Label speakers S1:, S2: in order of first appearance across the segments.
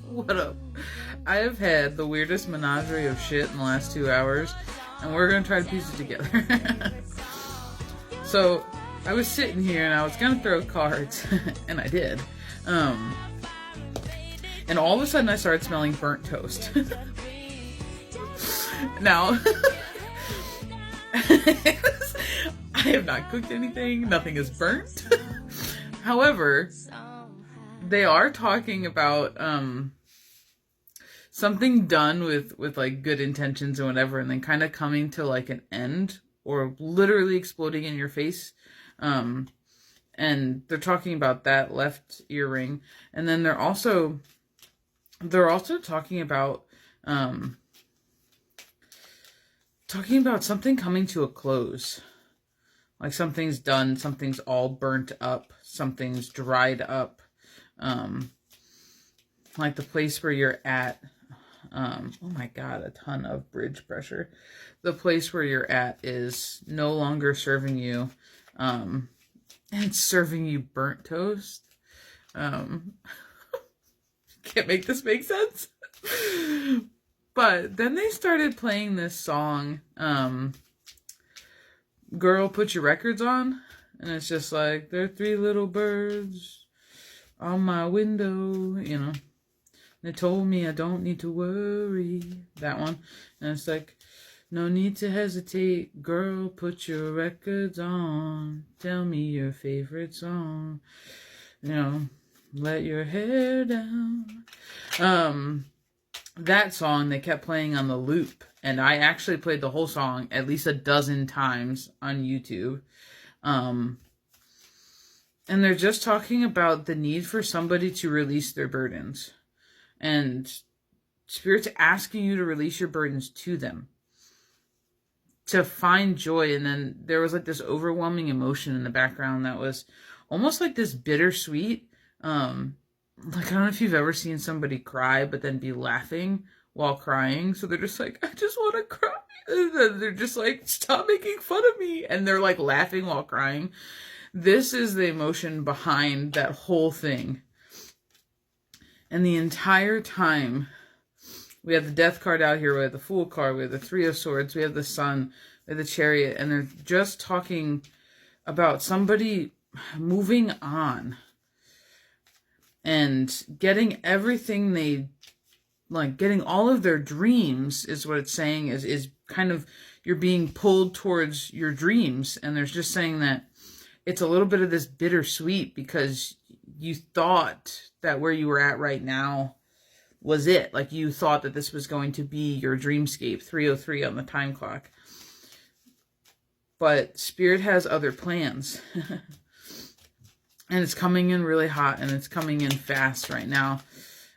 S1: What up? I have had the weirdest menagerie of shit in the last 2 hours, and we're gonna try to piece it together. So, I was sitting here and I was gonna throw cards, and I did. Um, and all of a sudden I started smelling burnt toast. Now, I have not cooked anything, nothing is burnt. However, they are talking about something done with like good intentions and whatever, and then kind of coming to like an end or literally exploding in your face. And they're talking about that left earring, and then they're also talking about something coming to a close. Like something's done, something's all burnt up, something's dried up. Like the place where you're at, oh my god, a ton of bridge pressure. The place where you're at is no longer serving you, and it's serving you burnt toast. Can't make this make sense. But then they started playing this song, Girl, Put Your Records On, and it's just like, there are three little birds on my window, you know. They told me I don't need to worry. That one. And it's like, no need to hesitate. Girl, put your records on. Tell me your favorite song. You know, let your hair down. That song they kept playing on the loop. And I actually played the whole song at least a dozen times on YouTube. And they're just talking about the need for somebody to release their burdens. And Spirit's asking you to release your burdens to them, to find joy. And then there was like this overwhelming emotion in the background that was almost like this bittersweet. Like, I don't know if you've ever seen somebody cry, but then be laughing while crying. So they're just like, I just want to cry. And then they're just like, stop making fun of me. And they're like laughing while crying. This is the emotion behind that whole thing. And the entire time, we have the Death card out here, we have the Fool card, we have the Three of Swords, we have the Sun, we have the Chariot, and they're just talking about somebody moving on and getting everything they, like, getting all of their dreams is what it's saying, is kind of, you're being pulled towards your dreams. And they're just saying that it's a little bit of this bittersweet because you thought that where you were at right now was it. Like, you thought that this was going to be your dreamscape, 3:03 on the time clock. But Spirit has other plans. And it's coming in really hot, and it's coming in fast right now.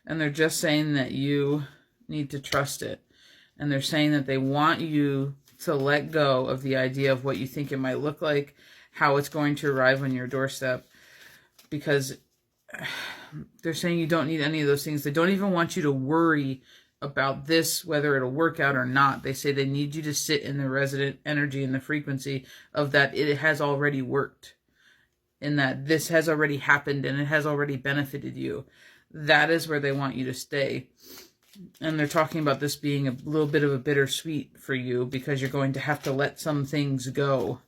S1: And they're just saying that you need to trust it. And they're saying that they want you to let go of the idea of what you think it might look like, how it's going to arrive on your doorstep. Because they're saying you don't need any of those things. They don't even want you to worry about this, whether it'll work out or not. They say they need you to sit in the resident energy and the frequency of that it has already worked. In that this has already happened and it has already benefited you. That is where they want you to stay. And they're talking about this being a little bit of a bittersweet for you, because you're going to have to let some things go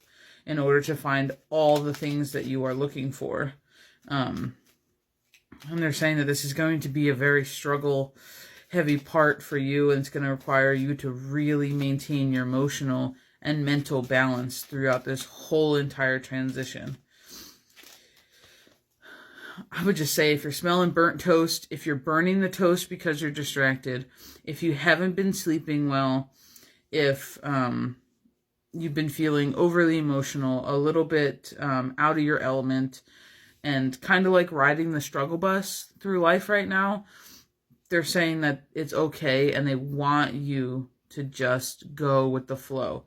S1: in order to find all the things that you are looking for. And they're saying that this is going to be a very struggle-heavy part for you, and it's going to require you to really maintain your emotional and mental balance throughout this whole entire transition. I would just say, if you're smelling burnt toast, if you're burning the toast because you're distracted, if you haven't been sleeping well, if you've been feeling overly emotional, a little bit out of your element, and kind of like riding the struggle bus through life right now, they're saying that it's okay, and they want you to just go with the flow.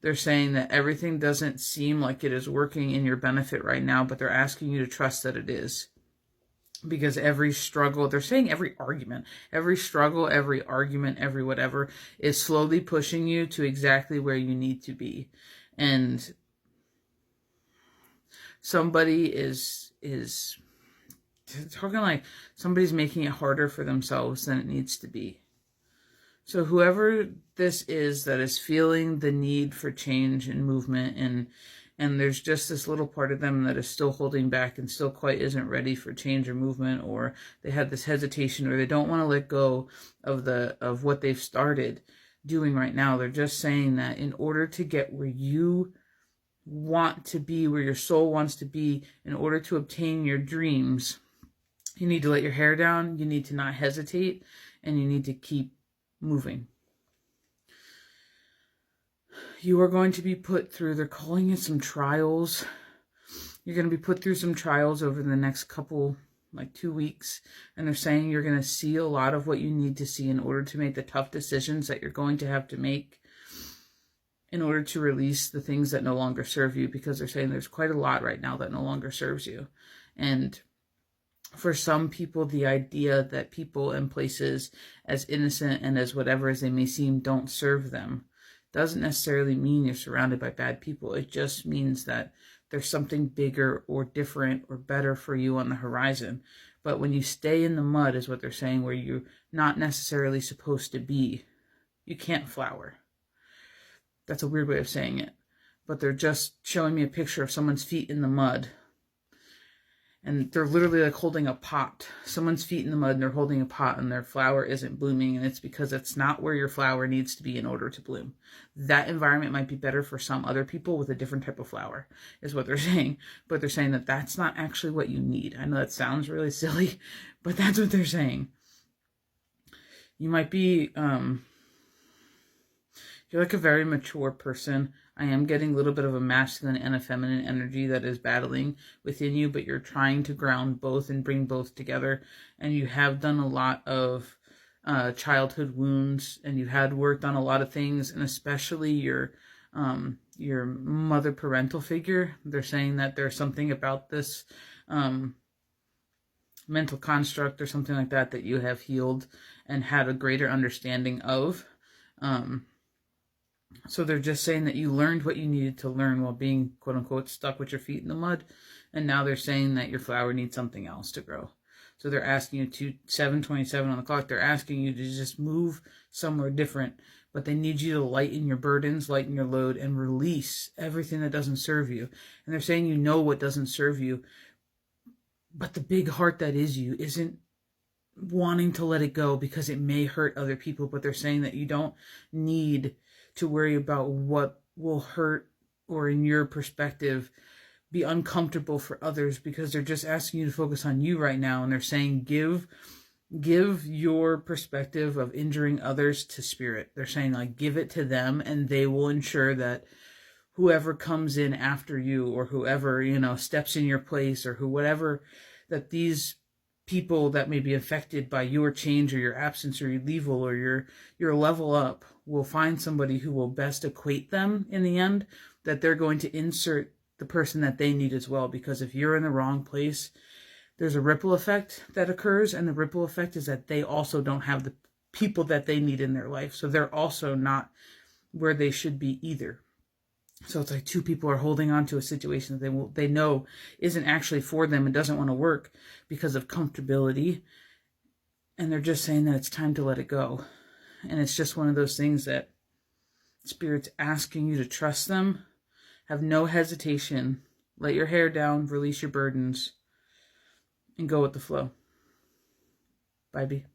S1: They're saying that everything doesn't seem like it is working in your benefit right now, but they're asking you to trust that it is. Because every struggle, they're saying every argument, every struggle, every argument, every whatever, is slowly pushing you to exactly where you need to be. And somebody is talking like somebody's making it harder for themselves than it needs to be. So whoever this is that is feeling the need for change and movement, and there's just this little part of them that is still holding back and still quite isn't ready for change or movement, or they have this hesitation, or they don't want to let go of what they've started doing right now. They're just saying that in order to get where you want to be, where your soul wants to be, in order to obtain your dreams, you need to let your hair down, you need to not hesitate, and you need to keep moving. You are going to be put through, they're calling it some trials. You're going to be put through some trials over the next couple, like 2 weeks. And they're saying you're going to see a lot of what you need to see in order to make the tough decisions that you're going to have to make in order to release the things that no longer serve you, because they're saying there's quite a lot right now that no longer serves you. And for some people, the idea that people and places, as innocent and as whatever as they may seem, don't serve them, doesn't necessarily mean you're surrounded by bad people. It just means that there's something bigger or different or better for you on the horizon. But when you stay in the mud, is what they're saying, where you're not necessarily supposed to be, you can't flower. That's a weird way of saying it. But they're just showing me a picture of someone's feet in the mud. And they're literally like holding a pot. Someone's feet in the mud and they're holding a pot, and their flower isn't blooming. And it's because it's not where your flower needs to be in order to bloom. That environment might be better for some other people with a different type of flower, is what they're saying. But they're saying that that's not actually what you need. I know that sounds really silly, but that's what they're saying. You might be, you're like a very mature person. I am getting a little bit of a masculine and a feminine energy that is battling within you, but you're trying to ground both and bring both together. And you have done a lot of childhood wounds, and you had worked on a lot of things, and especially your mother parental figure. They're saying that there's something about this mental construct or something like that that you have healed and had a greater understanding of. So they're just saying that you learned what you needed to learn while being, quote unquote, stuck with your feet in the mud. And now they're saying that your flower needs something else to grow. So they're asking you to, 7:27 on the clock, they're asking you to just move somewhere different. But they need you to lighten your burdens, lighten your load, and release everything that doesn't serve you. And they're saying you know what doesn't serve you. But the big heart that is you isn't wanting to let it go because it may hurt other people. But they're saying that you don't need to worry about what will hurt or, in your perspective, be uncomfortable for others, because they're just asking you to focus on you right now. And they're saying give your perspective of injuring others to spirit. They're saying, like, give it to them, and they will ensure that whoever comes in after you, or whoever, steps in your place, or whatever, that these people that may be affected by your change or your absence or your level or your level up will find somebody who will best equate them in the end, that they're going to insert the person that they need as well. Because if you're in the wrong place, there's a ripple effect that occurs, and the ripple effect is that they also don't have the people that they need in their life. So they're also not where they should be either. So it's like two people are holding on to a situation that they know isn't actually for them and doesn't want to work because of comfortability. And they're just saying that it's time to let it go. And it's just one of those things that Spirit's asking you to trust them. Have no hesitation. Let your hair down, release your burdens, and go with the flow. Bye, B.